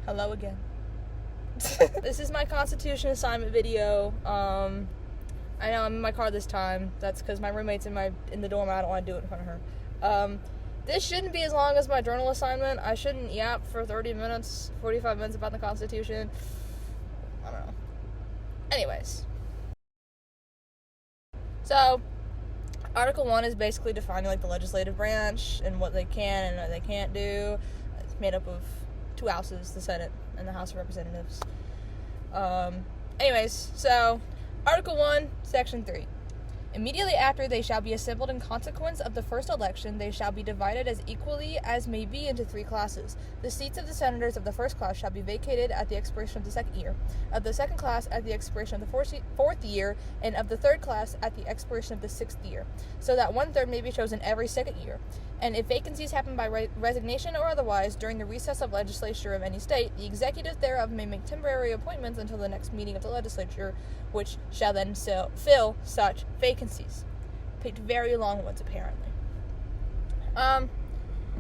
Hello again. This is my Constitution assignment video. I know I'm in my car this time. That's because my roommate's in the dorm. I don't want to do it in front of her. This shouldn't be as long as my journal assignment. I shouldn't yap for 30 minutes, 45 minutes about the Constitution. I don't know. Anyways. So, Article 1 is basically defining, like, the legislative branch and what they can and what they can't do. It's made up of two houses, the Senate and the House of Representatives. Anyways, so, Article 1, Section 3. Immediately after they shall be assembled in consequence of the first election, they shall be divided as equally as may be into 3 classes. The seats of the senators of the first class shall be vacated at the expiration of the second year, of the second class at the expiration of the fourth year, and of the third class at the expiration of the 6th year, so that 1/3 may be chosen every second year. And if vacancies happen by resignation or otherwise during the recess of legislature of any state, the executive thereof may make temporary appointments until the next meeting of the legislature, which shall then fill such vacancies. Picked very long ones, apparently.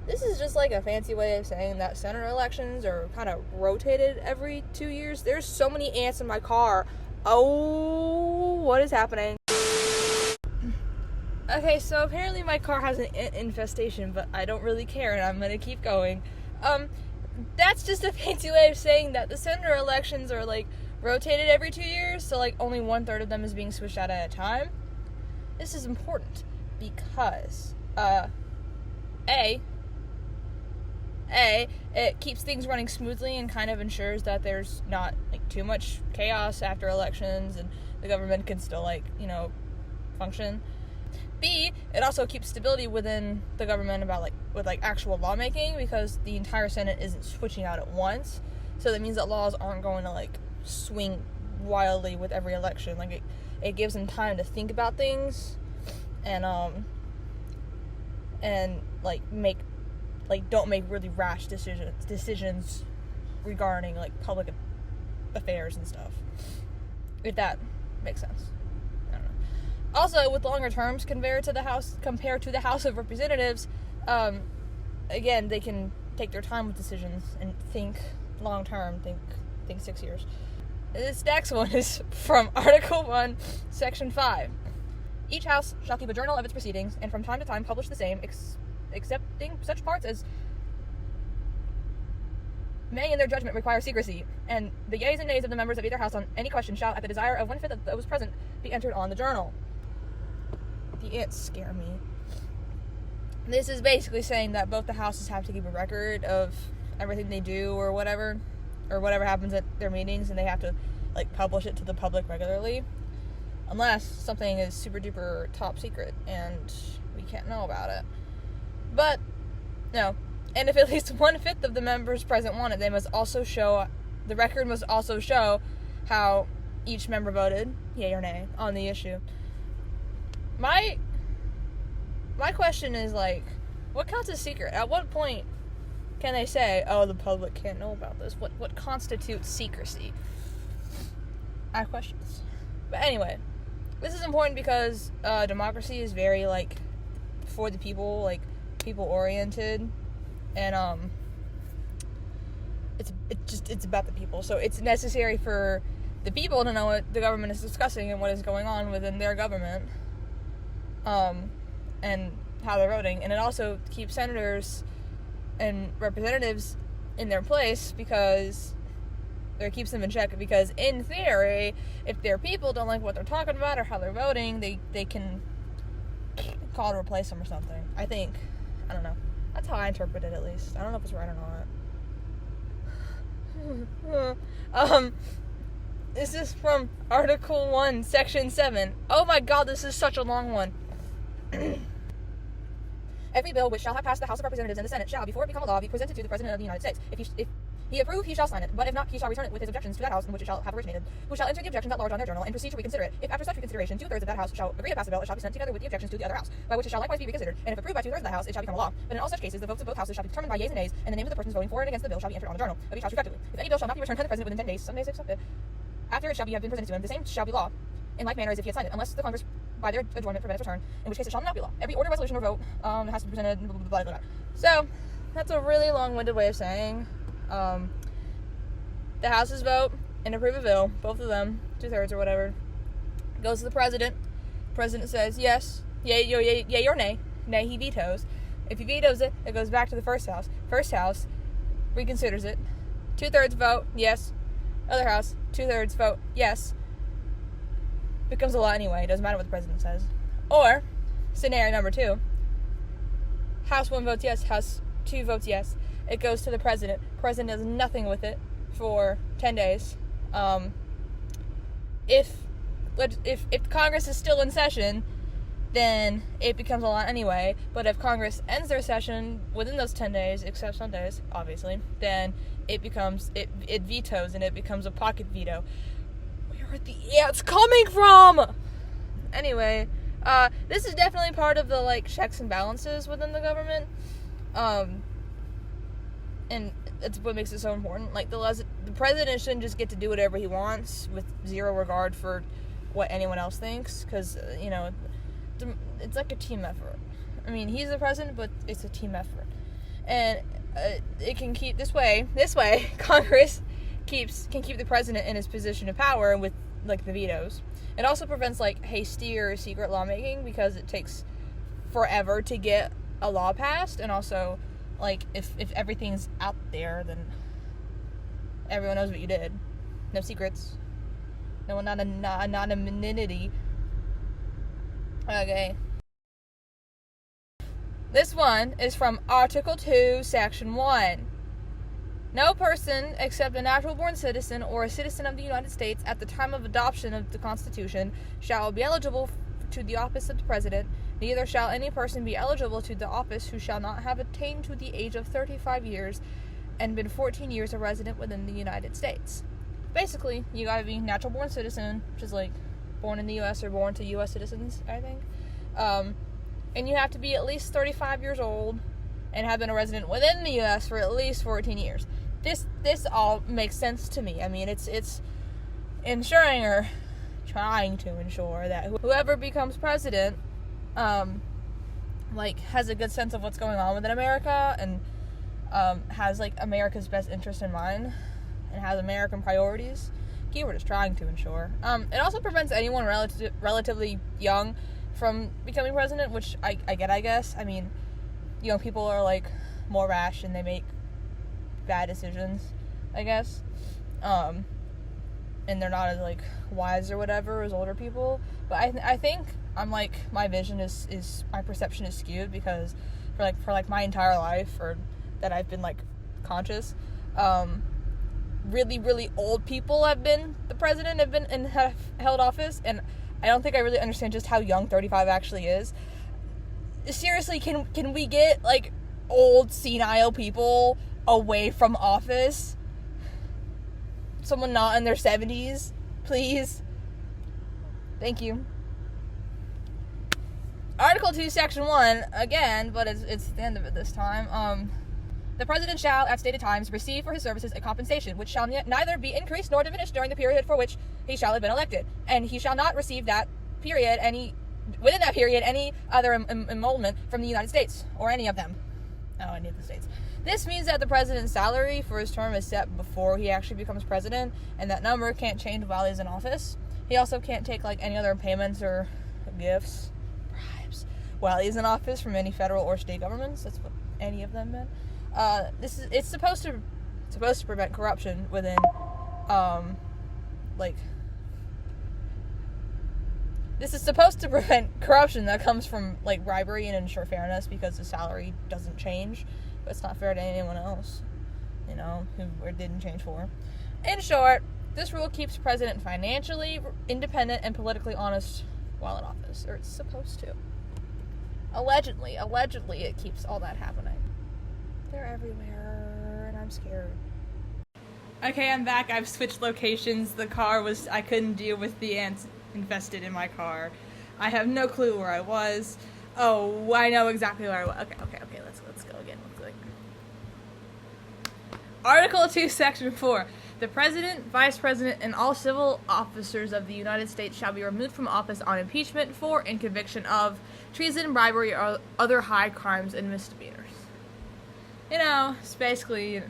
This is just like a fancy way of saying that senator elections are kind of rotated every 2 years. There's so many ants in my car. Oh, what is happening? Okay, so apparently my car has an ant infestation, but I don't really care, and I'm gonna keep going. That's just a fancy way of saying that the senator elections are, like, rotated every 2 years, so, like, only 1/3 of them is being switched out at a time. This is important because, it keeps things running smoothly and kind of ensures that there's not, like, too much chaos after elections and the government can still, like, function. B, it also keeps stability within the government with actual lawmaking, because the entire Senate isn't switching out at once. So that means that laws aren't going to, like, swing wildly with every election. Like, it gives them time to think about things and don't make really rash decisions regarding, like, public affairs and stuff. If that makes sense. I don't know. Also, with longer terms compared to the House of Representatives, again, they can take their time with decisions and think long term, think 6 years. This next one is from Article 1, Section 5. Each House shall keep a journal of its proceedings, and from time to time publish the same, excepting such parts as may in their judgment require secrecy, and the yeas and nays of the members of either House on any question shall, at the desire of 1/5 of those present, be entered on the journal. The ants scare me. This is basically saying that both the houses have to keep a record of everything they do or whatever happens at their meetings, and they have to, like, publish it to the public regularly, unless something is super duper top secret and we can't know about it. But no, and if at least 1/5 of the members present want it, the record must also show how each member voted, yay or nay, on the issue. My question is, like, what counts as secret? At what point can they say, oh, the public can't know about this? What constitutes secrecy? I have questions. But anyway, this is important because democracy is very, like, for the people, like, people-oriented, and it's about the people. So it's necessary for the people to know what the government is discussing and what is going on within their government, and how they're voting. And it also keeps senators and representatives in their place, because it keeps them in check, because in theory, if their people don't like what they're talking about or how they're voting, they can call to replace them or something. I think. I don't know. That's how I interpret it, at least. I don't know if it's right or not. This is from Article 1, Section 7. Oh my god, this is such a long one. Every bill which shall have passed the House of Representatives and the Senate shall, before it become a law, be presented to the President of the United States. If he approve, he shall sign it, but if not, he shall return it with his objections to that House in which it shall have originated, who shall enter the objections at large on their journal, and proceed to reconsider it. If after such reconsideration 2/3 of that House shall agree to pass the bill, it shall be sent together with the objections to the other House, by which it shall likewise be reconsidered, and if approved by 2/3 of that House, it shall become a law. But in all such cases, the votes of both Houses shall be determined by yeas and nays, and the names of the persons voting for and against the bill shall be entered on the journal of each House respectively. If any bill shall not be returned to the President within 10 days, some days accepted, after it shall have been presented to him, the same shall be law, in like manner as if he had signed it, unless the Congress by their adjournment prevent its return, in which case it shall not be law. Every order, resolution, or vote has to be presented, blah, blah, blah, blah, blah. So, that's a really long-winded way of saying The House's vote and approve a bill, both of them, 2/3 or whatever, goes to the president. President says yes, yay or nay. Nay, he vetoes. If he vetoes it, it goes back to the first house. First house reconsiders it. 2/3 vote, yes. Other house, 2/3 vote, yes. Becomes a law anyway. It doesn't matter what the president says. Or, scenario number 2. House 1 votes yes. House 2 votes yes. It goes to the president. President does nothing with it for 10 days. If Congress is still in session, then it becomes a law anyway. But if Congress ends their session within those 10 days, except Sundays, obviously, then it vetoes and it becomes a pocket veto. Where are the ants coming from? Anyway, this is definitely part of the, like, checks and balances within the government. And it's what makes it so important. Like, the president shouldn't just get to do whatever he wants with zero regard for what anyone else thinks, because, it's like a team effort. I mean, he's the president, but it's a team effort. And it can keep this way, Congress can keep the president in his position of power with, like, the vetoes. It also prevents, like, hasty or secret lawmaking, because it takes forever to get a law passed, and also, like, if everything's out there, then everyone knows what you did. No secrets. No anonymity. Okay. This one is from Article 2, Section 1. No person except a natural-born citizen or a citizen of the United States at the time of adoption of the Constitution shall be eligible to the office of the President. Neither shall any person be eligible to the office who shall not have attained to the age of 35 years and been 14 years a resident within the United States. Basically, you gotta be natural-born citizen, which is like born in the U.S. or born to U.S. citizens, I think. And you have to be at least 35 years old and have been a resident within the U.S. for at least 14 years. This all makes sense to me. I mean, it's ensuring or trying to ensure that whoever becomes president, has a good sense of what's going on within America, and has, like, America's best interest in mind, and has American priorities. Keyword is trying to ensure. It also prevents anyone relatively young from becoming president, which I get, I guess. I mean, young people are, like, more rash and they make bad decisions, I guess. And they're not as, like, wise or whatever as older people. But I think I'm, like, my vision is my perception is skewed, because for my entire life, or that I've been, like, conscious, really, really old people have been the president, have held office, and I don't think I really understand just how young 35 actually is. Seriously, can we get, like, old, senile people away from office? Someone not in their 70s, please. Thank you. Article 2, Section 1, again, but it's the end of it this time. The president shall, at stated times, receive for his services a compensation, which shall neither be increased nor diminished during the period for which he shall have been elected, and he shall not receive within that period any other emolument from the United States, or any of them. Oh, any of the states. This means that the president's salary for his term is set before he actually becomes president, and that number can't change while he's in office. He also can't take, like, any other payments or gifts, bribes, while he's in office from any federal or state governments. That's what any of them meant. It's supposed to prevent corruption within, this is supposed to prevent corruption that comes from, like, bribery, and ensure fairness, because the salary doesn't change, but it's not fair to anyone else, who it didn't change for. In short, this rule keeps the president financially independent and politically honest while in office, or it's supposed to. Allegedly, it keeps all that happening. They're everywhere, and I'm scared. Okay, I'm back. I've switched locations. I couldn't deal with the ants infested in my car. I have no clue where I was. Oh, I know exactly where I was. Okay, let's go again. Article 2, Section 4. The President, Vice President, and all civil officers of the United States shall be removed from office on impeachment for and conviction of treason, bribery, or other high crimes and misdemeanors. It's basically,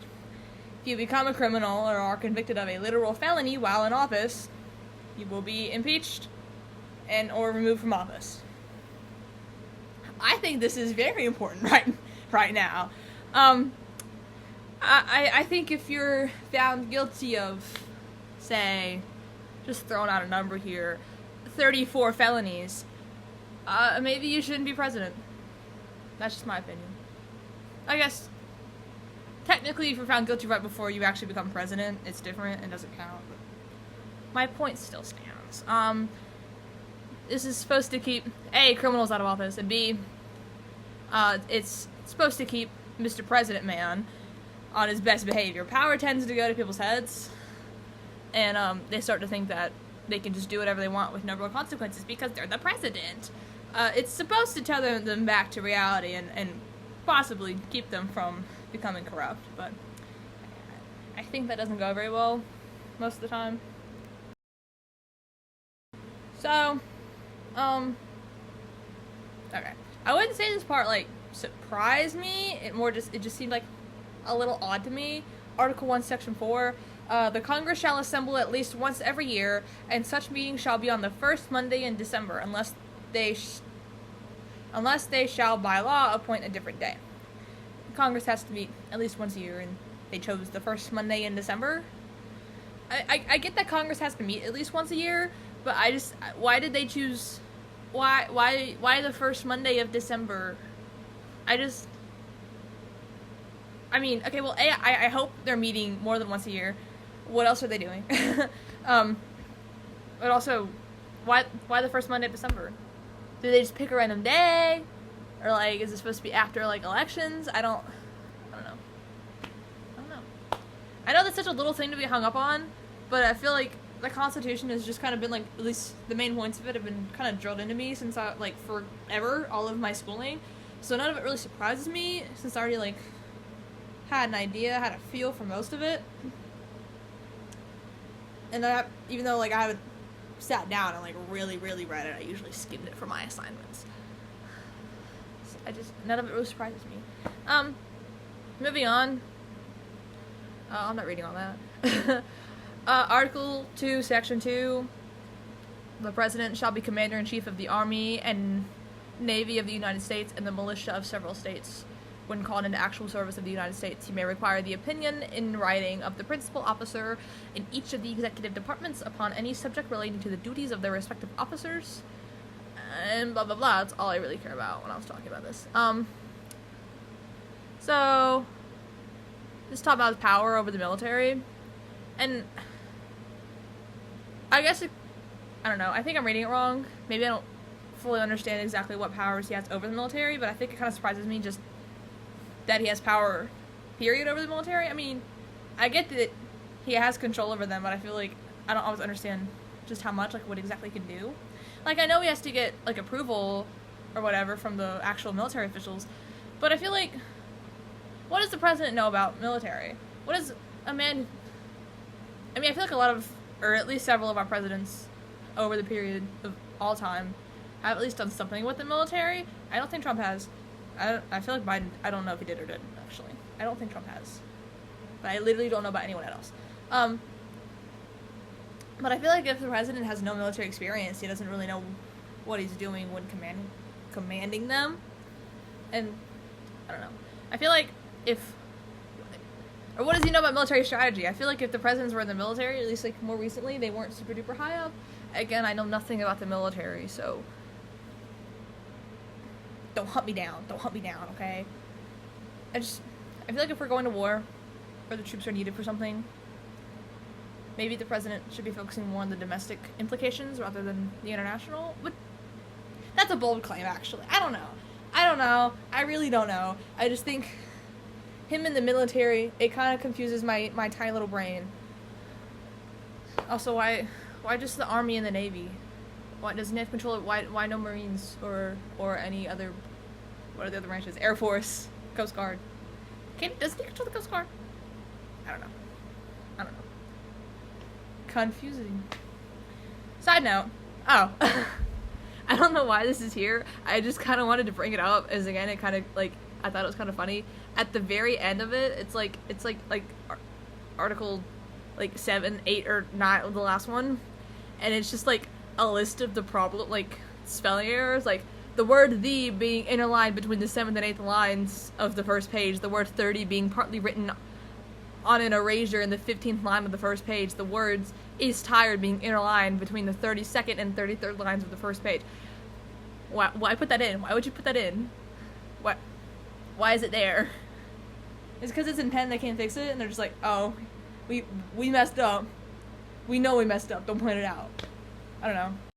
if you become a criminal or are convicted of a literal felony while in office, you will be impeached and or removed from office. I think this is very important right now. I think if you're found guilty of, say, just throwing out a number here, 34 felonies, maybe you shouldn't be president. That's just my opinion. I guess, technically, if you're found guilty right before you actually become president, it's different and doesn't count. But my point still stands. This is supposed to keep, A, criminals out of office, and B, it's supposed to keep Mr. President Man on his best behavior. Power tends to go to people's heads, and they start to think that they can just do whatever they want with no real consequences because they're the president. It's supposed to tell them back to reality and possibly keep them from becoming corrupt, but I think that doesn't go very well most of the time. So, okay. I wouldn't say this part, like, surprised me. It just seemed like a little odd to me. Article 1, Section 4. The Congress shall assemble at least once every year, and such meeting shall be on the first Monday in December, unless they shall by law appoint a different day. Congress has to meet at least once a year, and they chose the first Monday in December. I get that Congress has to meet at least once a year, but why did they choose, why the first Monday of December? I mean, okay, well, I hope they're meeting more than once a year. What else are they doing? But also, why the first Monday of December? Do they just pick a random day? Or, like, is it supposed to be after, like, elections? I don't know. I know that's such a little thing to be hung up on, but I feel like the Constitution has just kind of been, like, at least the main points of it have been kind of drilled into me since forever, all of my schooling. So none of it really surprises me, since I already, like, had an idea, had a feel for most of it. And even though, like, I haven't sat down and, like, really, really read it, I usually skimmed it for my assignments. So none of it really surprises me. Moving on. I'm not reading all that. Article 2, Section 2. The President shall be Commander-in-Chief of the Army and Navy of the United States and the militia of several states. When called into actual service of the United States, he may require the opinion in writing of the principal officer in each of the executive departments upon any subject relating to the duties of their respective officers. And blah, blah, blah. That's all I really care about when I was talking about this. So, this talk about his power over the military. And I guess I don't know. I think I'm reading it wrong. Maybe I don't fully understand exactly what powers he has over the military, but I think it kind of surprises me just that he has power, period, over the military. I mean, I get that he has control over them, but I feel like I don't always understand just how much, like, what exactly he can do. Like, I know he has to get, like, approval or whatever from the actual military officials, but I feel like, what does the president know about military? What is a man... I mean, I feel like a lot of, or at least several of our presidents over the period of all time have at least done something with the military. I don't think Trump has. I feel like Biden, I don't know if he did or didn't, actually. I don't think Trump has. But I literally don't know about anyone else. But I feel like if the president has no military experience, he doesn't really know what he's doing when commanding them. And, I don't know. I feel like or what does he know about military strategy? I feel like if the presidents were in the military, at least, like, more recently, they weren't super duper high up. Again, I know nothing about the military, so don't hunt me down, okay? I feel like if we're going to war, or the troops are needed for something, maybe the president should be focusing more on the domestic implications rather than the international. But that's a bold claim, actually. I don't know. I really don't know. I just think him in the military, it kind of confuses my tiny little brain. Also, why just the Army and the Navy? Why doesn't he have control of, why no Marines or any other, what are the other branches? Air Force, Coast Guard. Doesn't he control the Coast Guard? I don't know. Confusing. Side note. Oh. I don't know why this is here. I just kind of wanted to bring it up as, again, it kind of, like, I thought it was kind of funny. At the very end of it, it's like article, like 7, 8, or 9 of the last one, and it's just like a list of the problem, like spelling errors, like the word "the" being interlined between the 7th and 8th lines of the first page, the word 30 being partly written on an erasure in the 15th line of the first page, the words "is tired" being interlined between the 32nd and 33rd lines of the first page. Why put that in? Why would you put that in? Why is it there? It's because it's in pen, they can't fix it, and they're just like, oh, we messed up. We know we messed up, don't point it out. I don't know.